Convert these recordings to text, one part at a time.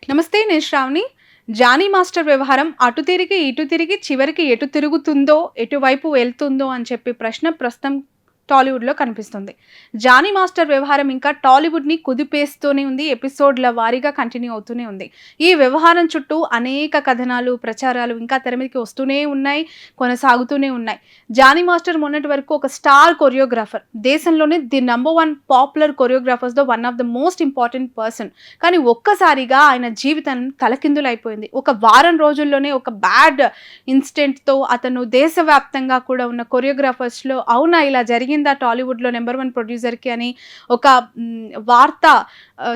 నమస్తే, నేను Shravani. 'Johnny master' వ్యవహారం అటు తిరిగి, ఇటు తిరిగి చివరికి ఎటు తిరుగుతుందో, ఎటువైపు వెళ్తుందో అని చెప్పి ప్రశ్న ప్రస్తుతం టాలీవుడ్‌లో కనిపిస్తుంది. 'జానీ మాస్టర్' వ్యవహారం ఇంకా టాలీవుడ్‌ని కుదిపేస్తూనే ఉంది. ఎపిసోడ్‌ల వారీగా కంటిన్యూ అవుతూనే ఉంది. ఈ వ్యవహారం చుట్టూ అనేక కథనాలు, ప్రచారాలు ఇంకా తెర మీదకి వస్తూనే ఉన్నాయి, కొనసాగుతూనే ఉన్నాయి. 'జానీ మాస్టర్' మొన్నటి వరకు ఒక స్టార్ కొరియోగ్రాఫర్. దేశంలోనే ది నంబర్ 1 పాపులర్ కొరియోగ్రాఫర్స్‌లో one of the most important person. కానీ ఒక్కసారిగా ఆయన జీవితం తలకిందులైపోయింది. ఒక వారం రోజుల్లోనే ఒక బ్యాడ్ ఇన్సిడెంట్‌తో అతను దేశవ్యాప్తంగా కూడా ఉన్న కొరియోగ్రాఫర్స్‌లో అవునా ఇలా జరిగిందా టాలీవుడ్‌లో నంబర్ 1 ప్రొడ్యూసర్‌కి అని ఒక వార్త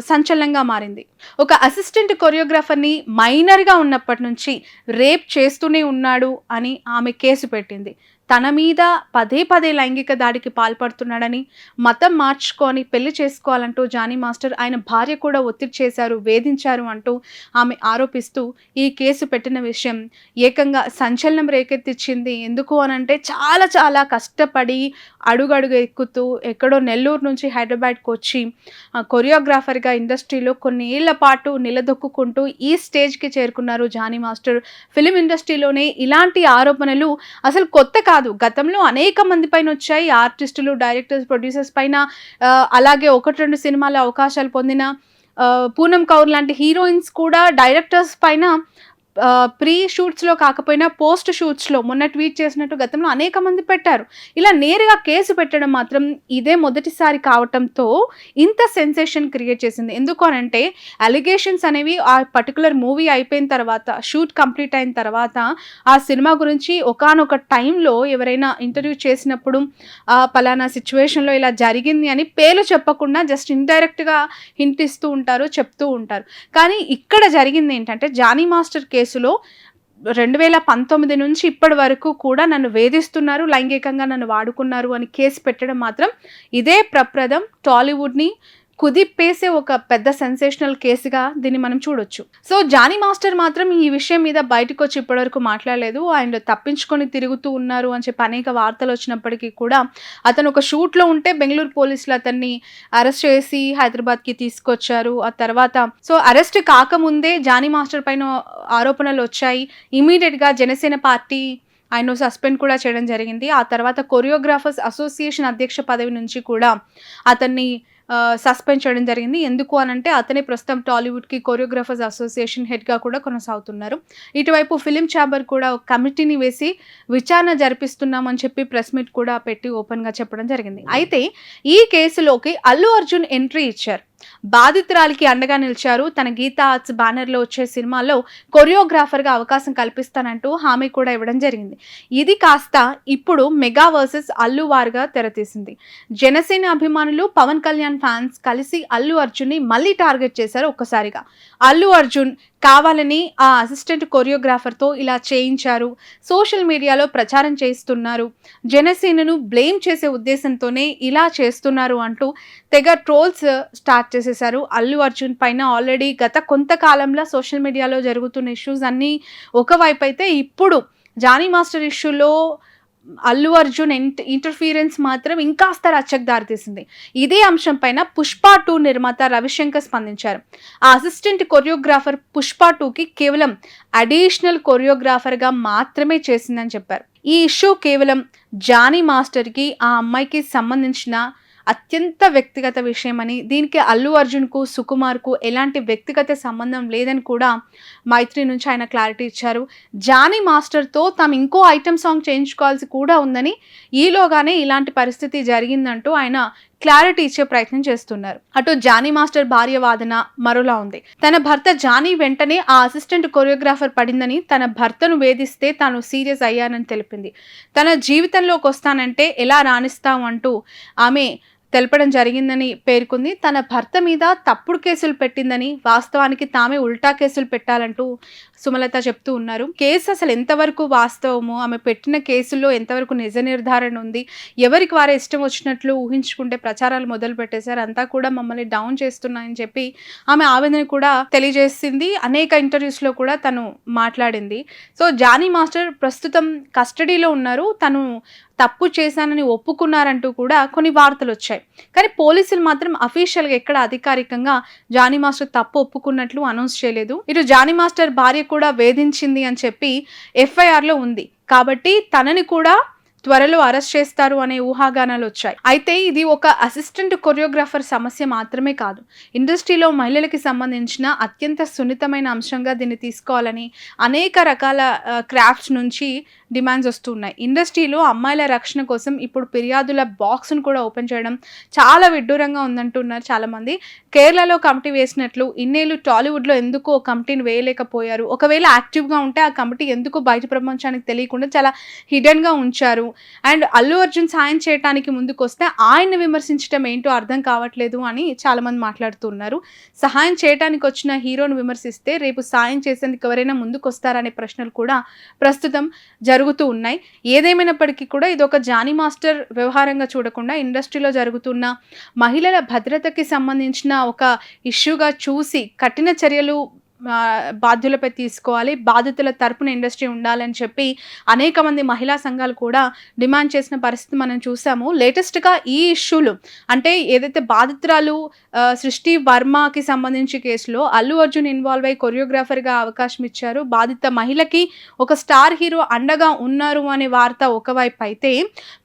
సంచలనంగా మారింది. ఒక అసిస్టెంట్ కొరియోగ్రాఫర్‌ని మైనర్‌గా ఉన్నప్పటి నుంచి రేప్ చేస్తూనే ఉన్నాడు అని ఆమె కేసు పెట్టింది. తన మీద పదే పదే లైంగిక దాడికి పాల్పడుతున్నాడని, మతం మార్చుకొని పెళ్లి చేసుకోవాలంటూ జానీ మాస్టర్ ఆయన భార్య కూడా ఒత్తిడి చేశారు, వేధించారు అంటూ ఆమె ఆరోపిస్తూ ఈ కేసు పెట్టిన విషయం ఏకంగా సంచలనం రేకెత్తించింది. ఎందుకు అనంటే చాలా చాలా కష్టపడి అడుగడుగు ఎక్కుతూ ఎక్కడో నెల్లూరు నుంచి హైదరాబాద్‌కొచ్చి కొరియోగ్రాఫర్‌గా ఇండస్ట్రీలో కొన్ని ఏళ్ల పాటు నిలదొక్కుకుంటూ ఈ స్టేజ్‌కి చేరుకున్నారు జానీ మాస్టర్. ఫిల్మ్ ఇండస్ట్రీలోనే ఇలాంటి ఆరోపణలు అసలు కొత్త కాదు. గతంలో అనేక మంది పైన వచ్చాయి. ఆర్టిస్టులు, డైరెక్టర్స్, ప్రొడ్యూసర్స్ పైన అలాగే 1, 2 సినిమాల అవకాశాలు పొందిన పూనమ్ కౌర్ లాంటి హీరోయిన్స్ కూడా డైరెక్టర్స్ పైన ప్రీ షూట్స్‌లో కాకపోయినా పోస్ట్ షూట్స్‌లో మొన్న ట్వీట్ చేసినట్టు గతంలో అనేక మంది పెట్టారు. ఇలా నేరుగా కేసు పెట్టడం మాత్రం ఇదే మొదటిసారి కావటంతో ఇంత సెన్సేషన్ క్రియేట్ చేసింది. ఎందుకు అనంటే అలిగేషన్స్ అనేవి ఆ పర్టిక్యులర్ మూవీ అయిపోయిన తర్వాత, షూట్ కంప్లీట్ అయిన తర్వాత ఆ సినిమా గురించి ఒకానొక టైంలో ఎవరైనా ఇంటర్వ్యూ చేసినప్పుడు పలానా సిట్యుయేషన్‌లో ఇలా జరిగింది అని పేర్లు చెప్పకుండా జస్ట్ ఇండైరెక్ట్‌గా హింట్ ఇస్తూ ఉంటారు, చెప్తూ ఉంటారు. కానీ ఇక్కడ జరిగింది ఏంటంటే జానీ మాస్టర్ కేసులో 2019 నుంచి ఇప్పటి వరకు కూడా నన్ను వేధిస్తున్నారు, లైంగికంగా నన్ను వాడుకున్నారు అని కేసు పెట్టడం మాత్రం ఇదే ప్రప్రథం. టాలీవుడ్‌ని కుదిపేసే ఒక పెద్ద సెన్సేషనల్ కేసుగా దీన్ని మనం చూడొచ్చు. సో జానీ మాస్టర్ మాత్రం ఈ విషయం మీద బయటకొచ్చి ఇప్పటివరకు మాట్లాడలేదు. అండ్ తప్పించుకొని తిరుగుతూ ఉన్నారు అని చెప్పి అనేక వార్తలు వచ్చినప్పటికీ కూడా అతను ఒక షూట్‌లో ఉంటే బెంగుళూరు పోలీసులు అతన్ని అరెస్ట్ చేసి హైదరాబాద్‌కి తీసుకొచ్చారు. ఆ తర్వాత అరెస్ట్ కాకముందే జానీ మాస్టర్ పైన ఆరోపణలు వచ్చాయి. ఇమ్మీడియేట్‌గా జనసేన పార్టీ ఆయన్ను సస్పెండ్ కూడా చేయడం జరిగింది. ఆ తర్వాత కొరియోగ్రాఫర్స్ అసోసియేషన్ అధ్యక్ష పదవి నుంచి కూడా అతన్ని సస్పెండ్ చేయడం జరిగింది. ఎందుకు అనంటే అతనే ప్రస్తుతం టాలీవుడ్‌కి కొరియోగ్రాఫర్స్ అసోసియేషన్ హెడ్‌గా కూడా కొనసాగుతున్నారు. ఇటువైపు ఫిల్మ్ ఛాంబర్ కూడా ఒక కమిటీని వేసి విచారణ జరిపిస్తున్నామని చెప్పి ప్రెస్ మీట్ కూడా పెట్టి ఓపెన్‌గా చెప్పడం జరిగింది. అయితే ఈ కేసులోకి అల్లు అర్జున్ ఎంట్రీ ఇచ్చారు. బాధితురాలికి అండగా నిలిచారు. తన గీతా ఆర్ట్స్ బ్యానర్‌లో వచ్చే సినిమాల్లో కొరియోగ్రాఫర్‌గా అవకాశం కల్పిస్తానంటూ హామీ కూడా ఇవ్వడం జరిగింది. ఇది కాస్త ఇప్పుడు మెగా వర్సెస్ అల్లు వార్‌గా తెరతీసింది. జనసేన అభిమానులు, పవన్ కళ్యాణ్ ఫ్యాన్స్ కలిసి అల్లు అర్జున్‌ని మళ్ళీ టార్గెట్ చేశారు ఒక్కసారిగా. అల్లు అర్జున్ కావాలని ఆ అసిస్టెంట్ కొరియోగ్రాఫర్‌తో ఇలా చేయించారు, సోషల్ మీడియాలో ప్రచారం చేస్తున్నారు, జనసేనను బ్లేమ్ చేసే ఉద్దేశంతోనే ఇలా చేస్తున్నారు అంటూ తెగ ట్రోల్స్ స్టార్ట్ చేసేశారు. అల్లు అర్జున్ పైన ఆల్రెడీ గత కొంతకాలంలో సోషల్ మీడియాలో జరుగుతున్న ఇష్యూస్ అన్నీ ఒకవైపు అయితే, ఇప్పుడు జానీ మాస్టర్ ఇష్యూలో అల్లు అర్జున్ ఇంటర్ఫీరెన్స్ మాత్రం ఇంకాస్త రచ్చకు దారితీసింది. ఇదే అంశం పైన 'పుష్ప 2' నిర్మాత రవిశంకర్ స్పందించారు. ఆ అసిస్టెంట్ కొరియోగ్రాఫర్ 'పుష్ప 2'కి కేవలం అడిషనల్ కొరియోగ్రాఫర్‌గా మాత్రమే చేసిందని చెప్పారు. ఈ ఇష్యూ కేవలం జానీ మాస్టర్‌కి, ఆ అమ్మాయికి సంబంధించిన అత్యంత వ్యక్తిగత విషయమని, దీనికి అల్లు అర్జున్‌కు, సుకుమార్‌కు ఎలాంటి వ్యక్తిగత సంబంధం లేదని కూడా మైత్రి నుంచి ఆయన క్లారిటీ ఇచ్చారు. జానీ మాస్టర్‌తో తాము ఇంకో ఐటెమ్ సాంగ్ చేయించుకోవాల్సి కూడా ఉందని, ఈలోగానే ఇలాంటి పరిస్థితి జరిగిందంటూ ఆయన క్లారిటీ ఇచ్చే ప్రయత్నం చేస్తున్నారు. అటు జానీ మాస్టర్ భార్య వాదన మరోలా ఉంది. తన భర్త జానీ వెంటనే ఆ అసిస్టెంట్ కొరియోగ్రాఫర్ పడిందని, తన భర్తను వేధిస్తే తాను సీరియస్ అయ్యానని తెలిపింది. తన జీవితంలోకి వస్తానంటే ఎలా రాణిస్తాం అంటూ ఆమె తెలపడం జరిగిందని పేర్కొంది. తన భర్త మీద తప్పుడు కేసులు పెట్టిందని, వాస్తవానికి తామే ఉల్టా కేసులు పెట్టాలంటూ సుమలత చెప్తూ ఉన్నారు. కేసు అసలు ఎంతవరకు వాస్తవమో, ఆమె పెట్టిన కేసుల్లో ఎంతవరకు నిజ నిర్ధారణ ఉంది, ఎవరికి వారే ఇష్టం వచ్చినట్లు ఊహించుకుంటే ప్రచారాలు మొదలు పెట్టేశారు, అంతా కూడా మమ్మల్ని డౌన్ చేస్తున్నాయని చెప్పి ఆమె ఆవేదన కూడా తెలియజేసింది. అనేక ఇంటర్వ్యూస్లో కూడా తను మాట్లాడింది. జానీ మాస్టర్ ప్రస్తుతం కస్టడీలో ఉన్నారు. తను తప్పు చేశానని ఒప్పుకున్నారంటూ కూడా కొన్ని వార్తలొచ్చాయి. కానీ పోలీసులు మాత్రం అఫీషియల్‌గా ఎక్కడ అధికారికంగా జానీ మాస్టర్ తప్పు ఒప్పుకున్నట్లు అనౌన్స్ చేయలేదు. ఇటు జానీ మాస్టర్ భార్య కూడా వేధించింది అని చెప్పి ఎఫ్ఐఆర్‌లో ఉంది. కాబట్టి తనని కూడా త్వరలో అరెస్ట్ చేస్తారు అనే ఊహాగానాలొచ్చాయి. అయితే ఇది ఒక అసిస్టెంట్ కొరియోగ్రాఫర్ సమస్య మాత్రమే కాదు. ఇండస్ట్రీలో మహిళలకి సంబంధించిన అత్యంత సున్నితమైన అంశంగా దీన్ని తీసుకోవాలని అనేక రకాల క్రాఫ్ట్స్ నుంచి డిమాండ్స్ వస్తున్నాయి. ఇండస్ట్రీలో అమ్మాయిల రక్షణ కోసం ఇప్పుడు ఫిర్యాదుల బాక్స్‌ను కూడా ఓపెన్ చేయడం చాలా విడ్డూరంగా ఉందంటున్నారు చాలామంది. కేరళలో కమిటీ వేసినట్లు ఇన్నేళ్లు టాలీవుడ్‌లో ఎందుకు ఓ కమిటీని వేయలేకపోయారు? ఒకవేళ యాక్టివ్‌గా ఉంటే ఆ కమిటీ ఎందుకు బయట ప్రపంచానికి తెలియకుండా చాలా హిడెన్‌గా ఉంచారు? అండ్ అల్లు అర్జున్ సాయం చేయటానికి ముందుకొస్తే ఆయన్ని విమర్శించడం ఏంటో అర్థం కావట్లేదు అని చాలామంది మాట్లాడుతున్నారు. సహాయం చేయటానికి వచ్చిన హీరోను విమర్శిస్తే రేపు సాయం చేసేందుకు ఎవరైనా ముందుకొస్తారనే ప్రశ్నలు కూడా ప్రస్తుతం జరుగుతూ ఉన్నాయి. ఏదేమైనప్పటికీ కూడా ఇదొక జానీ మాస్టర్ వ్యవహారంగా చూడకుండా ఇండస్ట్రీలో జరుగుతున్న మహిళల భద్రతకి సంబంధించిన ఒక ఇష్యూగా చూసి కఠిన చర్యలు బాధ్యులపై తీసుకోవాలి. బాధితుల తరపున ఇండస్ట్రీ ఉండాలని చెప్పి అనేక మంది మహిళా సంఘాలు కూడా డిమాండ్ చేసిన పరిస్థితి మనం చూసాము. లేటెస్ట్‌గా ఈ ఇష్యూలు అంటే ఏదైతే బాధితురాలు సృష్టి వర్మకి సంబంధించి కేసులో అల్లు అర్జున్ ఇన్వాల్వ్ అయ్యి కొరియోగ్రాఫర్‌గా అవకాశం ఇచ్చారు. బాధిత మహిళకి ఒక స్టార్ హీరో అండగా ఉన్నారు అనే వార్త ఒకవైపు అయితే,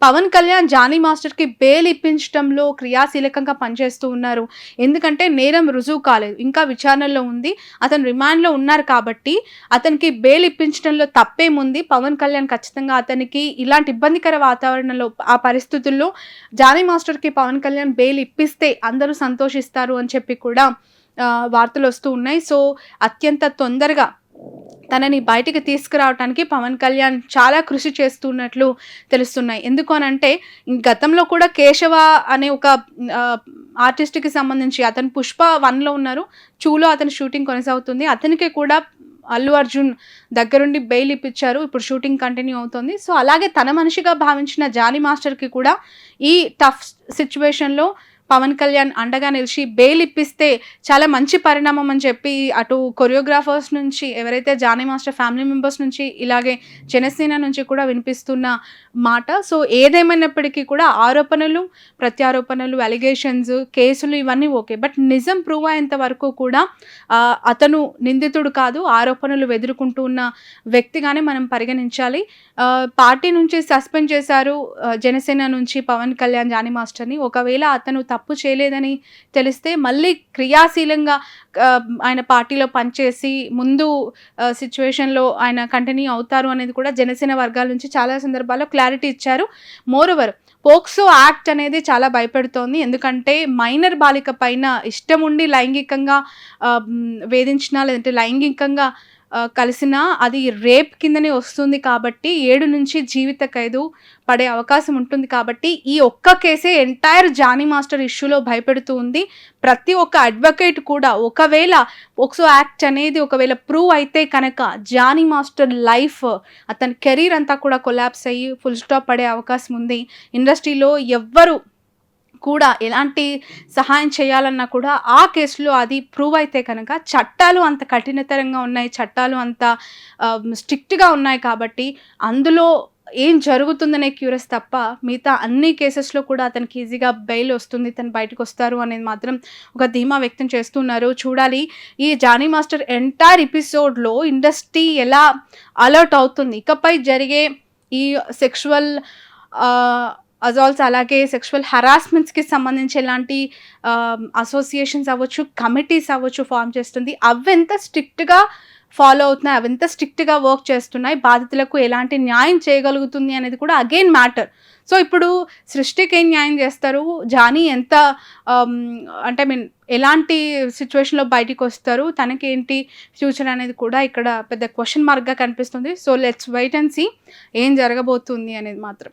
పవన్ కళ్యాణ్ జానీ మాస్టర్‌కి బెయిల్ ఇప్పించడంలో క్రియాశీలకంగా పనిచేస్తూ ఉన్నారు. ఎందుకంటే నేరం రుజువు కాలేదు. ఇంకా విచారణలో ఉంది. అతను రిమాండ్‌లో ఉన్నారు కాబట్టి అతనికి బెయిల్ ఇప్పించడంలో తప్పేముంది? పవన్ కళ్యాణ్ ఖచ్చితంగా అతనికి ఇలాంటి ఇబ్బందికర వాతావరణంలో ఆ పరిస్థితుల్లో జానీ మాస్టర్‌కి పవన్ కళ్యాణ్ బెయిల్ ఇప్పిస్తే అందరూ సంతోషిస్తారు అని చెప్పి కూడా వార్తలొస్తూ ఉన్నాయి. సో అత్యంత తొందరగా తనని బయటికి తీసుకురావటానికి పవన్ కళ్యాణ్ చాలా కృషి చేస్తున్నట్లు తెలుస్తున్నాయి. ఎందుకు అనంటే గతంలో కూడా కేశవ అనే ఒక ఆర్టిస్ట్‌కి సంబంధించి అతను 'పుష్ప 1'లో ఉన్నారు. 2లో అతని షూటింగ్ కొనసాగుతుంది. అతనికి కూడా అల్లు అర్జున్ దగ్గరుండి బెయిల్ ఇప్పించారు. ఇప్పుడు షూటింగ్ కంటిన్యూ అవుతుంది. సో అలాగే తన మనిషిగా భావించిన జానీ మాస్టర్‌కి కూడా ఈ టఫ్ సిట్యుయేషన్‌లో పవన్ కళ్యాణ్ అండగా నిలిచి బెయిల్ ఇప్పిస్తే చాలా మంచి పరిణామం అని చెప్పి అటు కొరియోగ్రాఫర్స్ నుంచి ఎవరైతే జానీ మాస్టర్ ఫ్యామిలీ మెంబర్స్ నుంచి ఇలాగే జనసేన నుంచి కూడా వినిపిస్తున్న మాట. సో ఏదేమైనప్పటికీ కూడా ఆరోపణలు, ప్రత్యారోపణలు, అలిగేషన్స్, కేసులు ఇవన్నీ ఓకే. బట్ నిజం ప్రూవ్ అయ్యేంత వరకు కూడా అతను నిందితుడు కాదు, ఆరోపణలు ఎదుర్కొంటూ ఉన్న వ్యక్తిగానే మనం పరిగణించాలి. పార్టీ నుంచి సస్పెండ్ చేశారు జనసేన నుంచి పవన్ కళ్యాణ్ జానీ మాస్టర్‌ని. ఒకవేళ అతను తప్పు చేయలేదని తెలిస్తే మళ్ళీ క్రియాశీలంగా ఆయన పార్టీలో పనిచేసి ముందు సిట్యుయేషన్‌లో ఆయన కంటిన్యూ అవుతారు అనేది కూడా జనసేన వర్గాల నుంచి చాలా సందర్భాల్లో క్లారిటీ ఇచ్చారు. మోరోవర్ పోక్సో యాక్ట్ అనేది చాలా భయపెడుతోంది. ఎందుకంటే మైనర్ బాలిక పైన ఇష్టముండి లైంగికంగా వేధించినా లేదంటే లైంగికంగా కలిసినా అది రేప్ కిందనే వస్తుంది కాబట్టి 7 నుంచి జీవిత ఖైదు పడే అవకాశం ఉంటుంది కాబట్టి ఈ ఒక్క కేసే ఎంటైర్ జానీ మాస్టర్ ఇష్యూలో భయపెడుతూ ఉంది. ప్రతి ఒక్క అడ్వకేట్ కూడా ఒకవేళ పోక్సో యాక్ట్ అనేది ఒకవేళ ప్రూవ్ అయితే కనుక జానీ మాస్టర్ లైఫ్ అతని కెరీర్ అంతా కూడా కొలాప్స్ అయ్యి ఫుల్ స్టాప్ పడే అవకాశం ఉంది. ఇండస్ట్రీలో ఎవ్వరు కూడా ఎలాంటి సహాయం చేయాలన్నా కూడా ఆ కేసులో అది ప్రూవ్ అయితే కనుక చట్టాలు అంత కఠినతరంగా ఉన్నాయి, చట్టాలు అంత స్ట్రిక్ట్‌గా ఉన్నాయి కాబట్టి అందులో ఏం జరుగుతుందనే క్యూరియస్ తప్ప మిగతా అన్ని కేసెస్‌లో కూడా అతనికి ఈజీగా బెయిల్ వస్తుంది, తను బయటకొస్తారు అనేది మాత్రం ఒక ధీమా వ్యక్తం చేస్తున్నారు. చూడాలి ఈ జానీ మాస్టర్ ఎంటైర్ ఎపిసోడ్‌లో ఇండస్ట్రీ ఎలా అలర్ట్ అవుతుంది. ఇకపై జరిగే ఈ సెక్షువల్ అజాల్ట్స్ అలాగే సెక్షువల్ హరాస్మెంట్స్‌కి సంబంధించి ఎలాంటి అసోసియేషన్స్ అవ్వచ్చు, కమిటీస్ అవ్వచ్చు ఫార్మ్ చేస్తుంది. అవెంత స్ట్రిక్ట్‌గా ఫాలో అవుతున్నాయి, అవెంత స్ట్రిక్ట్‌గా వర్క్ చేస్తున్నాయి, బాధితులకు ఎలాంటి న్యాయం చేయగలుగుతుంది అనేది కూడా అగైన్ మ్యాటర్. సో ఇప్పుడు సృష్టికి ఏం న్యాయం చేస్తారు, జానీ ఎంత అంటే ఎలాంటి సిచ్యువేషన్‌లో బయటికొస్తారు, తనకేంటి ఫ్యూచర్ అనేది కూడా ఇక్కడ పెద్ద క్వెషన్ మార్క్‌గా కనిపిస్తుంది. So let's wait and see ఏం జరగబోతుంది అనేది మాత్రం.